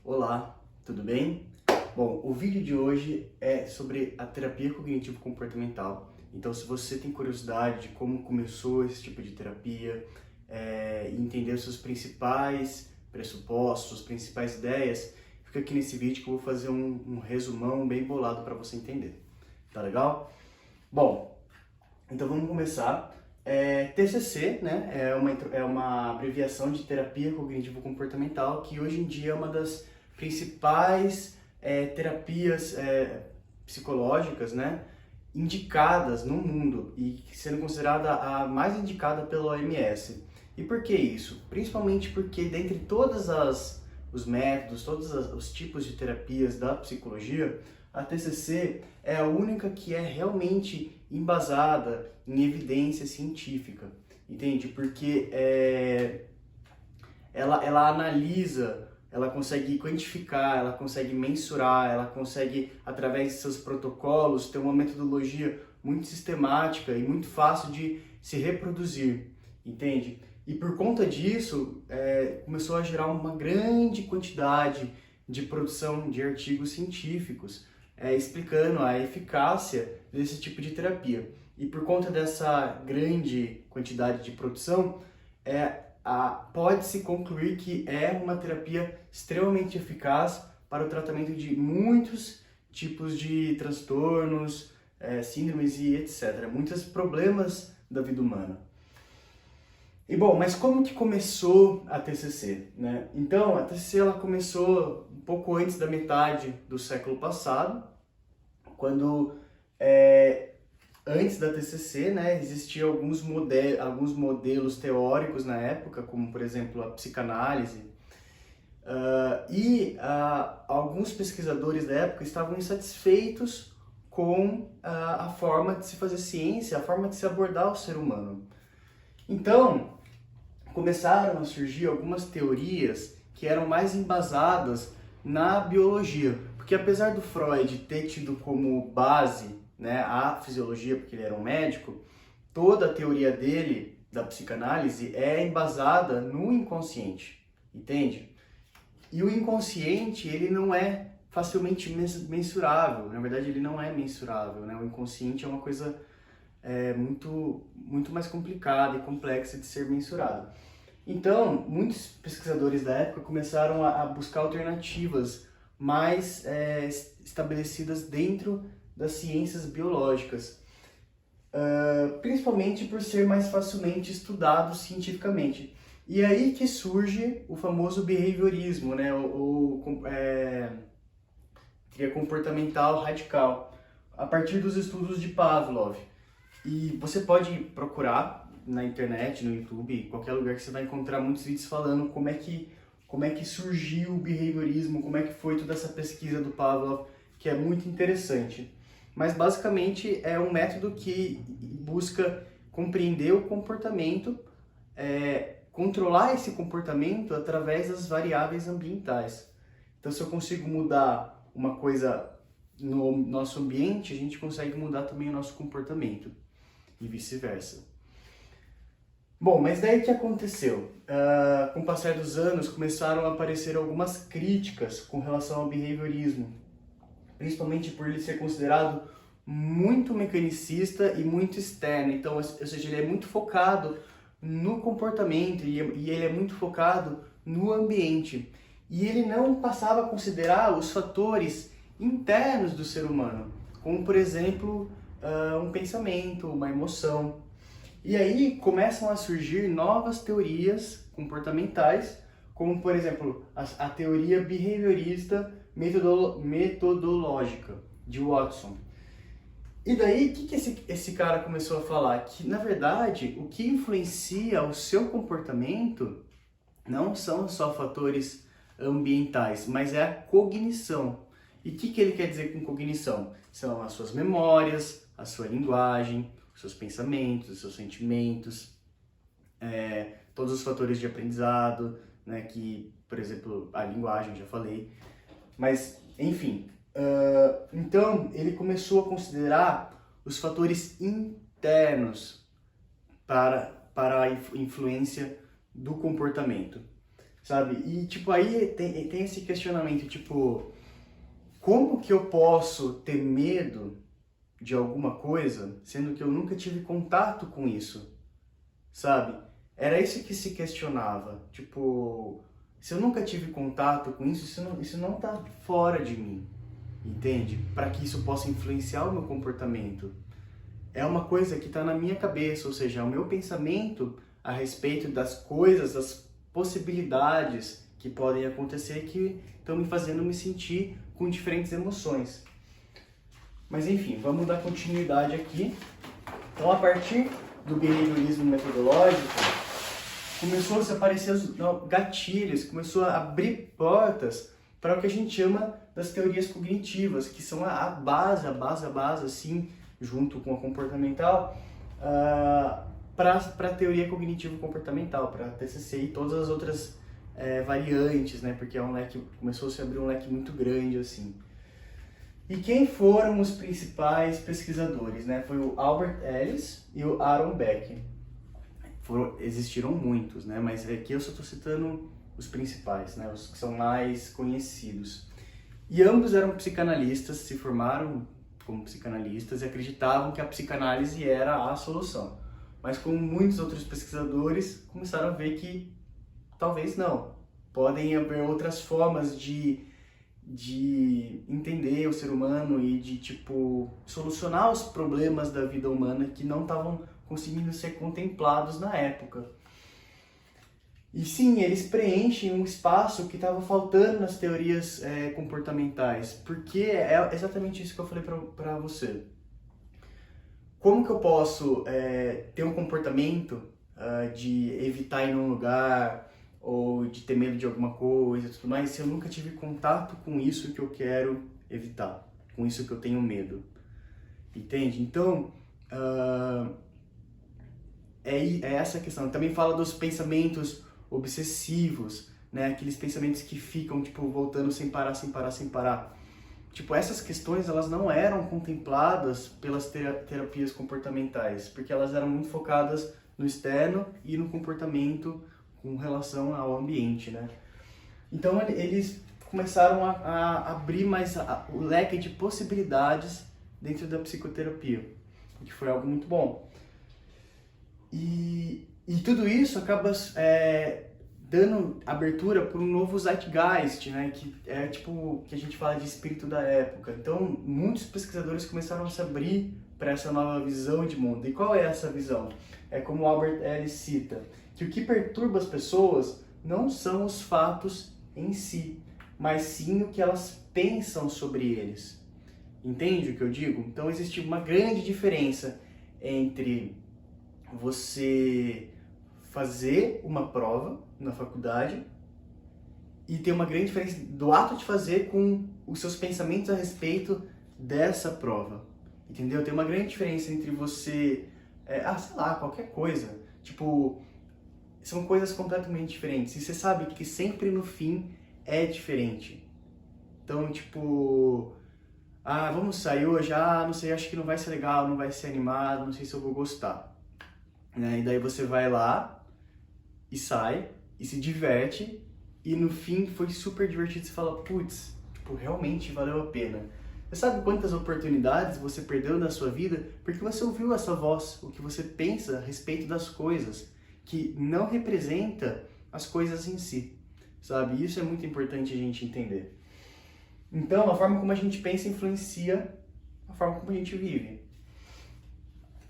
Olá, tudo bem? Bom, o vídeo de hoje é sobre a terapia cognitivo-comportamental. Então, se você tem curiosidade de como começou esse tipo de terapia, entender os seus principais pressupostos, as principais ideias, fica aqui nesse vídeo que eu vou fazer um resumão bem bolado para você entender. Tá legal? Bom, então vamos começar. TCC, né, é uma abreviação de terapia cognitivo-comportamental, que hoje em dia é uma das principais terapias psicológicas, né, indicadas no mundo e sendo considerada a mais indicada pela OMS. E por que isso? Principalmente porque dentre os métodos, os tipos de terapias da psicologia, a TCC é a única que é realmente embasada em evidência científica, entende? Porque ela analisa, ela consegue quantificar, ela consegue mensurar, ela consegue, através de seus protocolos, ter uma metodologia muito sistemática e muito fácil de se reproduzir, entende? E por conta disso, começou a gerar uma grande quantidade de produção de artigos científicos, explicando a eficácia desse tipo de terapia. E por conta dessa grande quantidade de produção, pode-se concluir que é uma terapia extremamente eficaz para o tratamento de muitos tipos de transtornos, síndromes e etc. Muitos problemas da vida humana. E bom, mas como que começou a TCC, né? Então, a TCC ela começou um pouco antes da metade do século passado, quando antes da TCC, né, existiam alguns modelos teóricos na época, como por exemplo a psicanálise, alguns pesquisadores da época estavam insatisfeitos com a forma de se fazer ciência, a forma de se abordar o ser humano. Então, começaram a surgir algumas teorias que eram mais embasadas na biologia, porque apesar do Freud ter tido como base, né, a fisiologia, porque ele era um médico, toda a teoria dele, da psicanálise, é embasada no inconsciente, entende? E o inconsciente, ele não é facilmente mensurável, na verdade ele não é mensurável, né? O inconsciente é uma coisa muito mais complicada e complexa de ser mensurada. Então, muitos pesquisadores da época começaram a buscar alternativas mais estabelecidas dentro das ciências biológicas, principalmente por ser mais facilmente estudado cientificamente. E aí que surge o famoso behaviorismo, né, teoria comportamental radical, a partir dos estudos de Pavlov. E você pode procurar na internet, no YouTube, em qualquer lugar que você vai encontrar muitos vídeos falando como é que surgiu o behaviorismo, como é que foi toda essa pesquisa do Pavlov, que é muito interessante. Mas basicamente é um método que busca compreender o comportamento, controlar esse comportamento através das variáveis ambientais. Então, se eu consigo mudar uma coisa no nosso ambiente, a gente consegue mudar também o nosso comportamento e vice-versa. Bom, mas daí o que aconteceu? Com o passar dos anos, começaram a aparecer algumas críticas com relação ao behaviorismo, principalmente por ele ser considerado muito mecanicista e muito externo. Então, ou seja, ele é muito focado no comportamento e ele é muito focado no ambiente. E ele não passava a considerar os fatores internos do ser humano, como, por exemplo, um pensamento, uma emoção. E aí começam a surgir novas teorias comportamentais, como, por exemplo, a teoria behaviorista metodológica de Watson. E daí, o que esse cara começou a falar? Que, na verdade, o que influencia o seu comportamento não são só fatores ambientais, mas é a cognição. E o que ele quer dizer com cognição? São as suas memórias, a sua linguagem, os seus pensamentos, os seus sentimentos, todos os fatores de aprendizado, né, que, por exemplo, a linguagem, já falei. Mas, enfim, então ele começou a considerar os fatores internos para a influência do comportamento, sabe? E, tipo, aí tem esse questionamento, tipo, como que eu posso ter medo de alguma coisa, sendo que eu nunca tive contato com isso, sabe? Era isso que se questionava, tipo, se eu nunca tive contato com isso, isso não tá fora de mim, entende? Para que isso possa influenciar o meu comportamento. É uma coisa que está na minha cabeça, ou seja, é o meu pensamento a respeito das coisas, das possibilidades que podem acontecer que estão me fazendo me sentir com diferentes emoções. Mas enfim, vamos dar continuidade aqui. Então, a partir do behaviorismo metodológico, começou a se aparecer os gatilhos, começou a abrir portas para o que a gente chama das teorias cognitivas, que são a base, assim, junto com a comportamental, para a teoria cognitivo-comportamental, para a TCC e todas as outras variantes, né? Porque é um leque, começou a se abrir um leque muito grande, assim. E quem foram os principais pesquisadores, né? Foi o Albert Ellis e o Aaron Beck. Existiram muitos, né? Mas aqui eu só estou citando os principais, né? Os que são mais conhecidos. E ambos eram psicanalistas, se formaram como psicanalistas e acreditavam que a psicanálise era a solução. Mas como muitos outros pesquisadores, começaram a ver que talvez não. Podem haver outras formas de entender o ser humano e de, tipo, solucionar os problemas da vida humana que não estavam conseguindo ser contemplados na época. E sim, eles preenchem um espaço que estava faltando nas teorias comportamentais, porque é exatamente isso que eu falei para você. Como que eu posso ter um comportamento de evitar ir num lugar ou de ter medo de alguma coisa e tudo mais, se eu nunca tive contato com isso que eu quero evitar, com isso que eu tenho medo? Entende? Então, é essa a questão. Também fala dos pensamentos obsessivos, né? Aqueles pensamentos que ficam, tipo, voltando sem parar, sem parar, sem parar. Tipo, essas questões, elas não eram contempladas pelas terapias comportamentais, porque elas eram muito focadas no externo e no comportamento com relação ao ambiente, né? Então, eles começaram a abrir mais o leque de possibilidades dentro da psicoterapia, o que foi algo muito bom. E tudo isso acaba dando abertura para um novo zeitgeist, né? Que é tipo que a gente fala de espírito da época. Então, muitos pesquisadores começaram a se abrir para essa nova visão de mundo. E qual é essa visão? É como o Albert Ellis cita, que o que perturba as pessoas não são os fatos em si, mas sim o que elas pensam sobre eles. Entende o que eu digo? Então, existe uma grande diferença entre você fazer uma prova na faculdade e ter uma grande diferença do ato de fazer com os seus pensamentos a respeito dessa prova, entendeu? Tem uma grande diferença entre você, sei lá, qualquer coisa, tipo, são coisas completamente diferentes e você sabe que sempre no fim é diferente. Então, tipo, vamos sair hoje, não sei, acho que não vai ser legal, não vai ser animado, não sei se eu vou gostar. Né? E daí você vai lá e sai e se diverte e no fim foi super divertido. Você fala, putz, tipo, realmente valeu a pena. Você sabe quantas oportunidades você perdeu na sua vida porque você ouviu essa voz, o que você pensa a respeito das coisas, que não representa as coisas em si, sabe? Isso é muito importante a gente entender. Então, a forma como a gente pensa influencia a forma como a gente vive.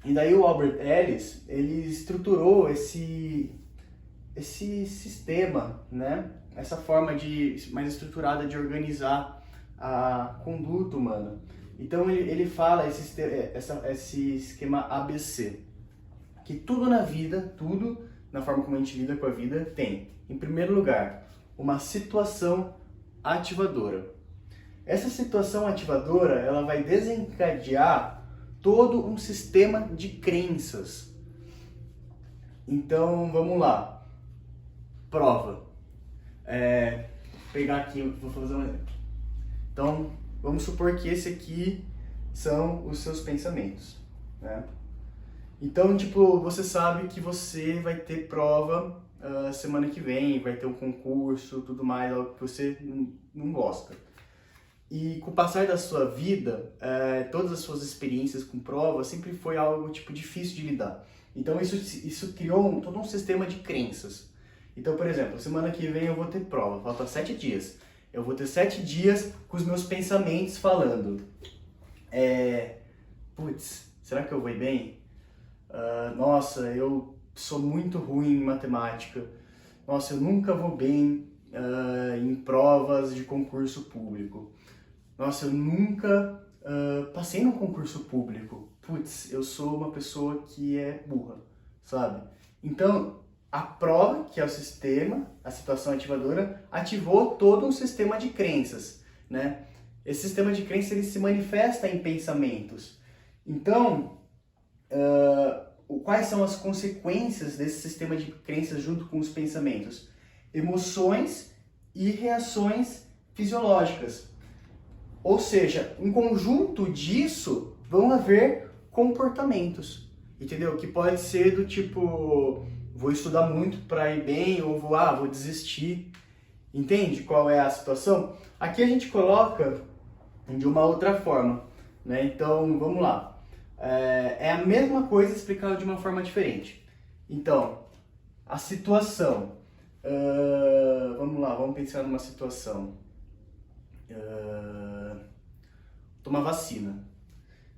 E daí o Albert Ellis, ele estruturou esse sistema, né? Essa forma mais estruturada de organizar a conduta humana. Então ele fala esse esquema ABC, que tudo na vida, tudo na forma como a gente lida com a vida tem, em primeiro lugar, uma situação ativadora. Essa situação ativadora, ela vai desencadear todo um sistema de crenças. Então, vamos lá. Prova. Vou pegar aqui, vou fazer um exemplo. Então, vamos supor que esse aqui são os seus pensamentos, né? Então, tipo, você sabe que você vai ter prova semana que vem vai ter um concurso, tudo mais, algo que você não gosta. E com o passar da sua vida, todas as suas experiências com provas sempre foi algo tipo difícil de lidar. Então isso criou todo um sistema de crenças. Então, por exemplo, semana que vem eu vou ter prova, falta 7 dias. Eu vou ter 7 dias com os meus pensamentos falando. Putz, será que eu vou ir bem? Nossa, eu sou muito ruim em matemática. Nossa, eu nunca vou bem em provas de concurso público. Nossa, eu nunca passei num concurso público. Putz, eu sou uma pessoa que é burra, sabe? Então, a prova, que é o sistema, a situação ativadora, ativou todo um sistema de crenças, né? Esse sistema de crenças ele se manifesta em pensamentos. Então, quais são as consequências desse sistema de crenças junto com os pensamentos? Emoções e reações fisiológicas. Ou seja, em conjunto disso, vão haver comportamentos, entendeu? Que pode ser do tipo, vou estudar muito para ir bem, ou vou desistir. Entende qual é a situação? Aqui a gente coloca de uma outra forma, né? Então, vamos lá. É a mesma coisa explicada de uma forma diferente. Então, a situação. Vamos lá, vamos pensar numa situação. Tomar vacina.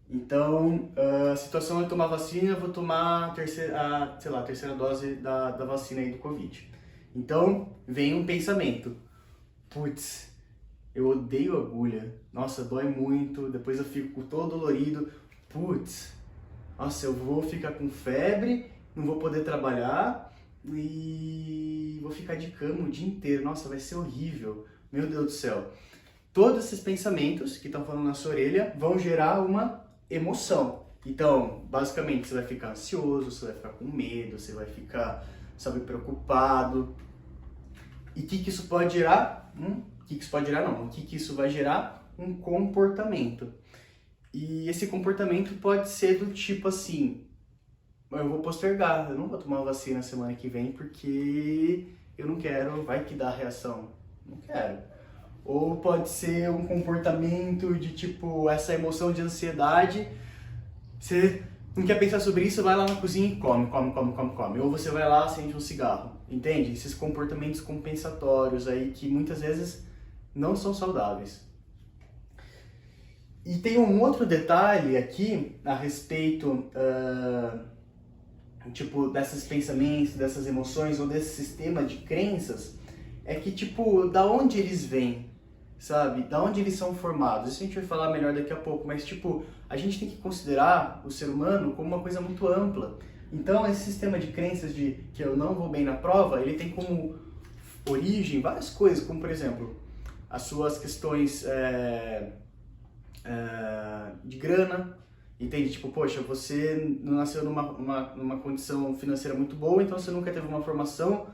Então, a situação é tomar vacina, eu vou tomar a terceira dose da vacina aí do Covid. Então, vem um pensamento. Putz, eu odeio agulha. Nossa, dói muito, depois eu fico todo dolorido. Putz, nossa, eu vou ficar com febre, não vou poder trabalhar e vou ficar de cama o dia inteiro. Nossa, vai ser horrível. Meu Deus do céu. Todos esses pensamentos que estão falando na sua orelha vão gerar uma emoção. Então, basicamente, você vai ficar ansioso, você vai ficar com medo, você vai ficar, sabe, preocupado. E o que isso pode gerar? O que isso pode gerar não. O que isso vai gerar? Um comportamento. E esse comportamento pode ser do tipo assim, eu vou postergar, eu não vou tomar vacina semana que vem porque eu não quero, vai que dá reação. Não quero. Ou pode ser um comportamento de tipo, essa emoção de ansiedade, você não quer pensar sobre isso, vai lá na cozinha e come. Ou você vai lá, acende um cigarro, entende? Esses comportamentos compensatórios aí que muitas vezes não são saudáveis. E tem um outro detalhe aqui a respeito, tipo, desses pensamentos, dessas emoções ou desse sistema de crenças, é que, tipo, da onde eles vêm, sabe? Da onde eles são formados. Isso a gente vai falar melhor daqui a pouco, mas, tipo, a gente tem que considerar o ser humano como uma coisa muito ampla. Então, esse sistema de crenças de que eu não vou bem na prova, ele tem como origem várias coisas, como, por exemplo, as suas questões de grana, entende? Tipo, poxa, você não nasceu numa condição financeira muito boa, então você nunca teve uma formação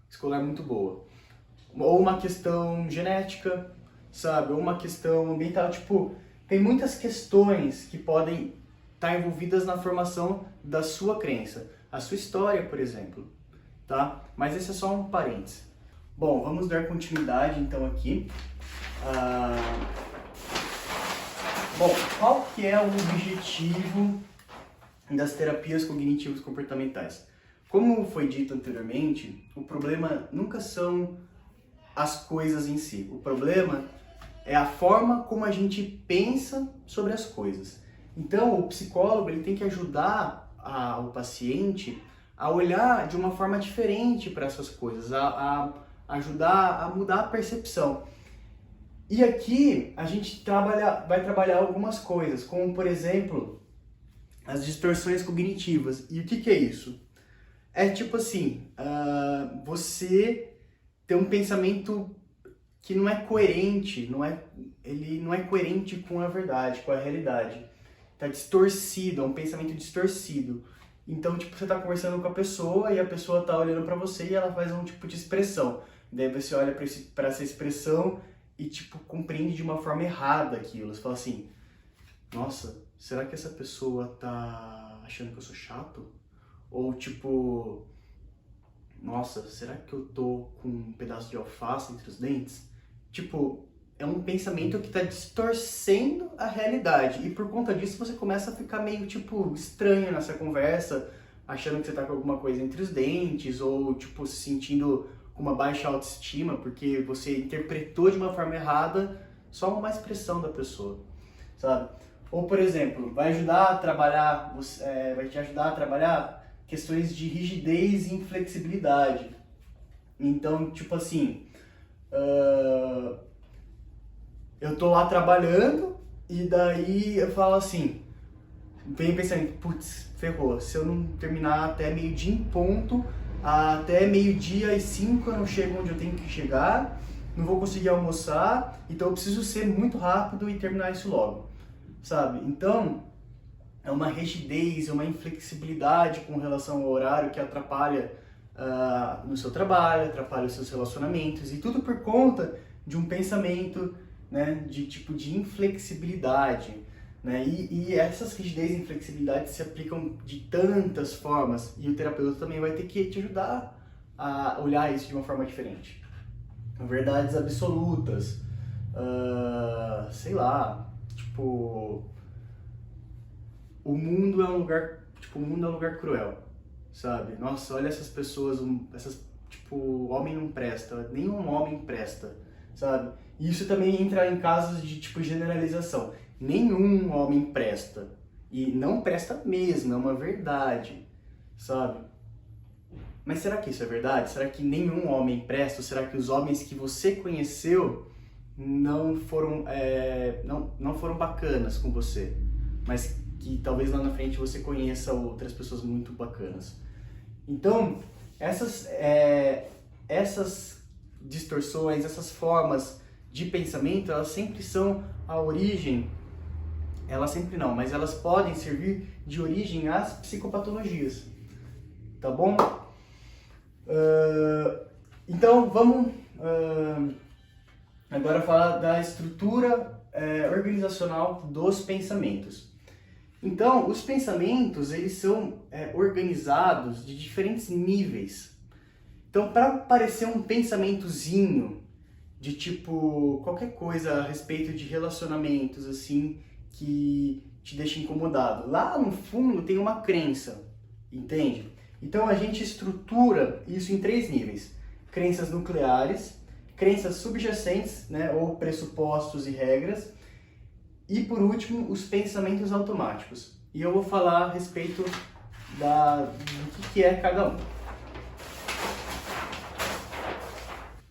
escolar muito boa. Ou uma questão genética, sabe? Ou uma questão ambiental. Tipo, tem muitas questões que podem estar envolvidas na formação da sua crença. A sua história, por exemplo, tá? Mas esse é só um parênteses. Bom, vamos dar continuidade então aqui. Bom, qual que é o objetivo das terapias cognitivas comportamentais? Como foi dito anteriormente, o problema nunca são as coisas em si. O problema é a forma como a gente pensa sobre as coisas. Então, o psicólogo ele tem que ajudar o paciente a olhar de uma forma diferente para essas coisas, a ajudar a mudar a percepção. E aqui a gente vai trabalhar algumas coisas, como por exemplo, as distorções cognitivas. E o que é isso? É tipo assim, você tem um pensamento que não é coerente, ele não é coerente com a verdade, com a realidade. Tá distorcido, é um pensamento distorcido. Então, tipo, você tá conversando com a pessoa e a pessoa tá olhando pra você e ela faz um tipo de expressão. Daí você olha pra essa expressão e, tipo, compreende de uma forma errada aquilo. Você fala assim, nossa, será que essa pessoa tá achando que eu sou chato? Ou, tipo, nossa, será que eu tô com um pedaço de alface entre os dentes? Tipo, é um pensamento que tá distorcendo a realidade. E por conta disso você começa a ficar meio, tipo, estranho nessa conversa, achando que você tá com alguma coisa entre os dentes, ou, tipo, se sentindo com uma baixa autoestima, porque você interpretou de uma forma errada só uma expressão da pessoa, sabe? Ou, por exemplo, vai ajudar a trabalhar, vai te ajudar a trabalhar questões de rigidez e inflexibilidade. Então, tipo assim, eu tô lá trabalhando e daí eu falo assim, venho pensando, putz, ferrou, se eu não terminar até meio-dia em ponto, até meio-dia e 5 eu não chego onde eu tenho que chegar, não vou conseguir almoçar, então eu preciso ser muito rápido e terminar isso logo, sabe? Então, é uma rigidez, é uma inflexibilidade com relação ao horário que atrapalha no seu trabalho, atrapalha os seus relacionamentos, e tudo por conta de um pensamento, né, de tipo de inflexibilidade, né? E essas rigidez e inflexibilidade se aplicam de tantas formas, e o terapeuta também vai ter que te ajudar a olhar isso de uma forma diferente. Verdades absolutas, sei lá, tipo, o mundo é um lugar, tipo, o mundo é um lugar cruel, sabe? Nossa, olha essas pessoas, tipo, homem não presta, nenhum homem presta, sabe? E isso também entra em casos de, tipo, generalização. Nenhum homem presta. E não presta mesmo, é uma verdade, sabe? Mas será que isso é verdade? Será que nenhum homem presta? Ou será que os homens que você conheceu não foram, não foram bacanas com você? Mas que talvez lá na frente você conheça outras pessoas muito bacanas. Então, essas distorções, essas formas de pensamento, elas sempre são a origem, elas sempre não, mas elas podem servir de origem às psicopatologias, tá bom? Então, vamos agora falar da estrutura organizacional dos pensamentos. Então, os pensamentos, eles são organizados de diferentes níveis. Então, para parecer um pensamentozinho de tipo qualquer coisa a respeito de relacionamentos, assim, que te deixa incomodado, lá no fundo tem uma crença, entende? Então, a gente estrutura isso em 3 níveis. Crenças nucleares, crenças subjacentes, né, ou pressupostos e regras, e por último, os pensamentos automáticos. E eu vou falar a respeito do que é cada um.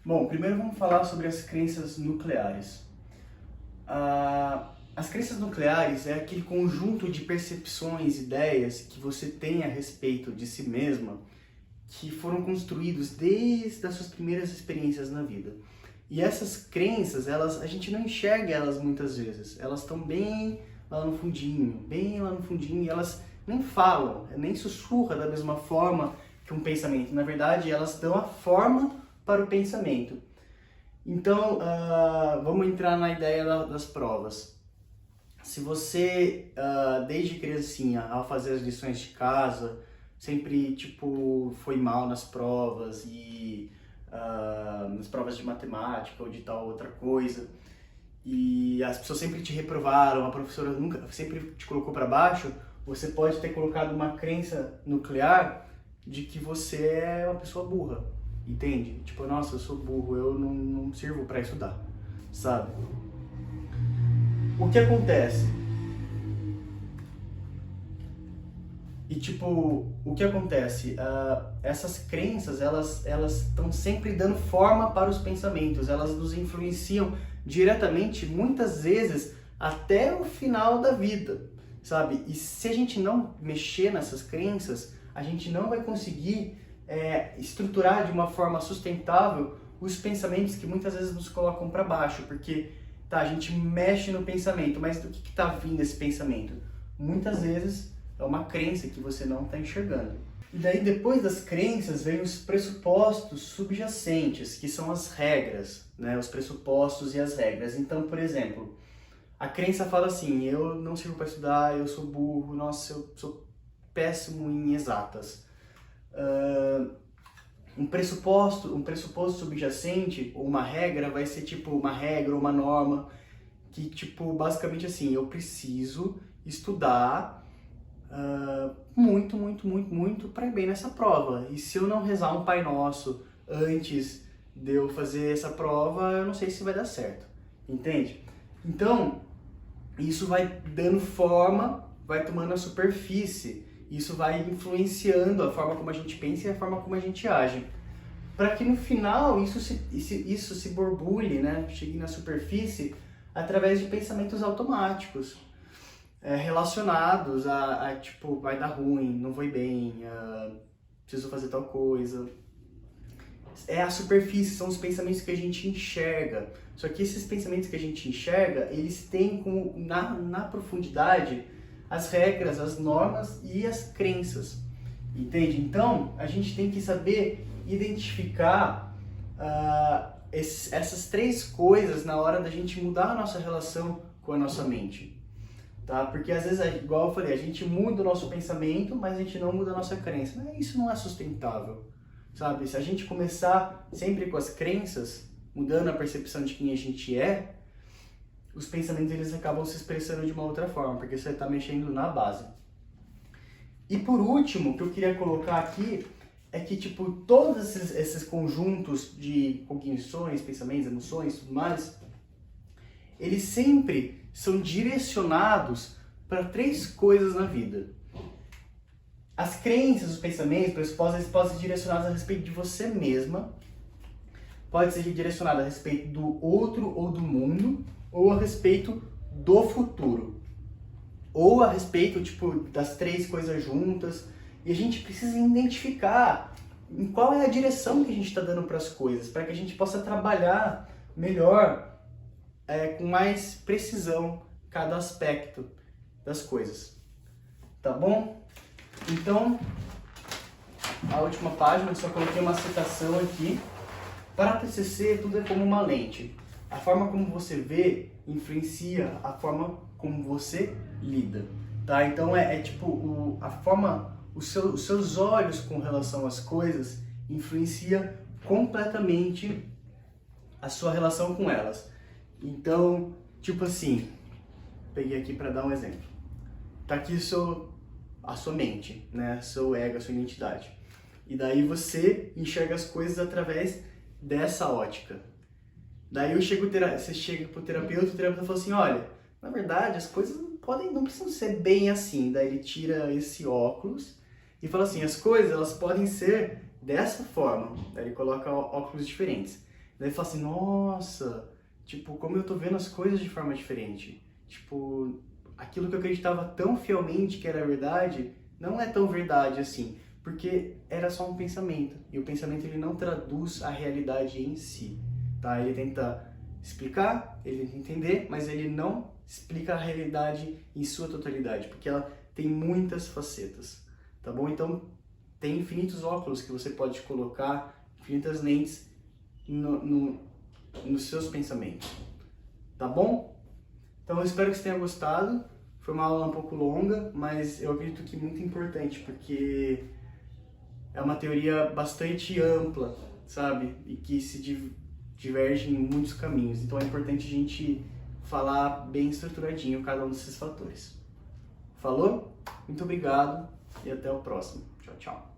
Bom, primeiro vamos falar sobre as crenças nucleares. As crenças nucleares é aquele conjunto de percepções, ideias que você tem a respeito de si mesma que foram construídos desde as suas primeiras experiências na vida. E essas crenças, a gente não enxerga elas muitas vezes. Elas estão bem lá no fundinho, e elas nem falam, nem sussurram da mesma forma que um pensamento. Na verdade, elas dão a forma para o pensamento. Então, vamos entrar na ideia das provas. Se você, desde criancinha, ao fazer as lições de casa, sempre, tipo, foi mal nas provas e nas provas de matemática ou de tal outra coisa, e as pessoas sempre te reprovaram, a professora sempre te colocou para baixo, você pode ter colocado uma crença nuclear de que você é uma pessoa burra, entende? Tipo, nossa, eu sou burro, eu não sirvo para estudar, sabe? O que acontece? E tipo, o que acontece? Essas crenças, elas estão sempre dando forma para os pensamentos, elas nos influenciam diretamente, muitas vezes, até o final da vida, sabe? E se a gente não mexer nessas crenças, a gente não vai conseguir estruturar de uma forma sustentável os pensamentos que muitas vezes nos colocam para baixo, porque a gente mexe no pensamento, mas do que está vindo esse pensamento? Muitas vezes é uma crença que você não está enxergando. E daí, depois das crenças, vem os pressupostos subjacentes, que são as regras, né? Os pressupostos e as regras. Então, por exemplo, a crença fala assim, eu não sirvo para estudar, eu sou burro, nossa, eu sou péssimo em exatas. Um pressuposto subjacente ou uma regra vai ser tipo uma regra ou uma norma que, tipo, basicamente assim, eu preciso estudar muito para ir bem nessa prova. E se eu não rezar um Pai Nosso antes de eu fazer essa prova, eu não sei se vai dar certo, entende? Então, isso vai dando forma, vai tomando a superfície, isso vai influenciando a forma como a gente pensa e a forma como a gente age. Para que no final isso se borbulhe, né? Chegue na superfície através de pensamentos automáticos, relacionados a tipo, vai dar ruim, não vou ir bem, preciso fazer tal coisa. É a superfície, são os pensamentos que a gente enxerga. Só que esses pensamentos que a gente enxerga, eles têm como, na profundidade, as regras, as normas e as crenças. Entende? Então, a gente tem que saber identificar essas três coisas na hora da gente mudar a nossa relação com a nossa mente. Tá? Porque às vezes, igual eu falei, a gente muda o nosso pensamento, mas a gente não muda a nossa crença. Isso não é sustentável. Sabe? Se a gente começar sempre com as crenças, mudando a percepção de quem a gente é, os pensamentos eles acabam se expressando de uma outra forma, porque você está mexendo na base. E por último, o que eu queria colocar aqui é que, tipo, todos esses conjuntos de cognições, pensamentos, emoções e tudo mais, eles sempre são direcionados para três coisas na vida. As crenças, os pensamentos, pressupostos, eles podem ser direcionados a respeito de você mesma, pode ser direcionado a respeito do outro ou do mundo, ou a respeito do futuro. Ou a respeito, tipo, das três coisas juntas. E a gente precisa identificar em qual é a direção que a gente está dando para as coisas, para que a gente possa trabalhar melhor, com mais precisão, cada aspecto das coisas. Tá bom? Então, a última página, eu só coloquei uma citação aqui. Para TCC, tudo é como uma lente. A forma como você vê influencia a forma como você lida, tá? Então tipo a forma, os seus olhos com relação às coisas influencia completamente a sua relação com elas. Então, tipo assim, peguei aqui para dar um exemplo. Tá aqui a sua mente, né? Seu ego, a sua identidade. E daí você enxerga as coisas através dessa ótica. Daí você chega pro terapeuta, o terapeuta fala assim, olha, na verdade as coisas não precisam ser bem assim. Daí ele tira esse óculos e fala assim, as coisas elas podem ser dessa forma. Daí ele coloca óculos diferentes. Daí ele fala assim, nossa, tipo, como eu tô vendo as coisas de forma diferente. Tipo, aquilo que eu acreditava tão fielmente que era verdade, não é tão verdade assim. Porque era só um pensamento. E o pensamento ele não traduz a realidade em si. Tá? Ele tenta explicar, ele tenta entender, mas ele não explica a realidade em sua totalidade, porque ela tem muitas facetas, tá bom? Então, tem infinitos óculos que você pode colocar, infinitas lentes nos seus pensamentos, tá bom? Então, eu espero que você tenha gostado. Foi uma aula um pouco longa, mas eu acredito que muito importante, porque é uma teoria bastante ampla, sabe? E que se diverge em muitos caminhos. Então é importante a gente falar bem estruturadinho cada um desses fatores. Falou? Muito obrigado e até o próximo. Tchau, tchau.